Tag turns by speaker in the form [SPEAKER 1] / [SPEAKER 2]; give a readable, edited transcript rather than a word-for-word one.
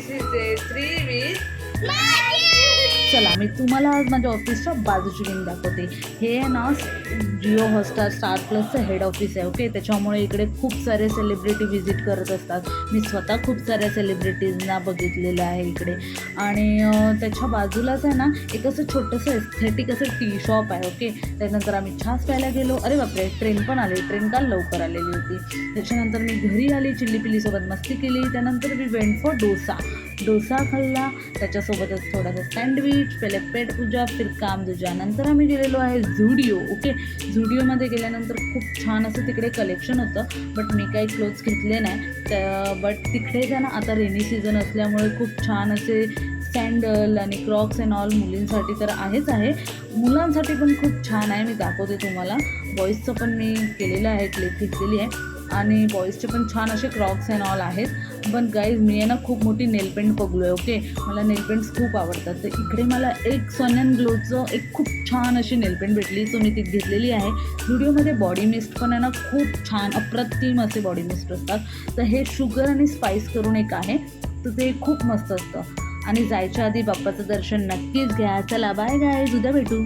[SPEAKER 1] This is day 3 with
[SPEAKER 2] चला मी तुम्हाला आज माझ्या ऑफिसच्या बाजूची लिंक दाखवते. हे आहे ना जिओ हॉटस्टार स्टार प्लसचं हेड ऑफिस आहे. ओके, त्याच्यामुळे इकडे खूप सारे सेलिब्रिटी व्हिजिट करत असतात. मी स्वतः खूप साऱ्या सेलिब्रिटीजना बघितलेलं आहे इकडे. आणि त्याच्या बाजूलाच आहे ना एक असं छोटंसं एस्थेटिक असं टी शॉप आहे. ओके, त्यानंतर आम्ही छास प्यायला गेलो. अरे बापरे, ट्रेन पण आली. ट्रेन काल लवकर आलेली होती. त्याच्यानंतर मी घरी आली, चिल्ली पिल्लीसोबत मस्ती केली. त्यानंतर मी वेंट फॉर डोसा खाल्ला. त्याच्यासोबतच थोडासा सँडविच, पहिले पेट पूजा, फिर काम दूजा. नंतर आम्ही गेलेलो आहे झुडिओ. ओके, झुडिओमध्ये गेल्यानंतर खूप छान असं तिकडे कलेक्शन होतं. बट मी काही क्लोथ्स घेतले नाही. बट तिकडे जा ना आता रेनी सीझन असल्यामुळे खूप छान असे सँडल आणि क्रॉक्स अँड ऑल मुलींसाठी तर आहेच आहे, मुलांसाठी पण खूप छान आहे. मी दाखवते तुम्हाला. बॉईजचं पण मी केलेलं आहे, क्लिप घेतलेली आहे. आणि बॉईजचे पण छान असे क्रॉक्स अँड ऑल आहेत. पण गाईज मी आहे ना खूप मोठी नेलपेंट बघलो आहे. ओके, मला नेलपेंट्स खूप आवडतात. तर इकडे मला एक सन अँड ग्लोचं एक खूप छान अशी नेलपेंट भेटली, सो मी ती घेतलेली आहे. व्हिडिओमध्ये बॉडी मिस्ट पण आहे ना खूप छान अप्रतिम असे बॉडी मिस्ट असतात. तर हे शुगर आणि स्पाइस करून एक आहे, तर ते खूप मस्त असतं. आणि जायच्या आधी बाप्पाचं दर्शन नक्कीच घ्या. चला बाय गाईज, उद्या भेटू.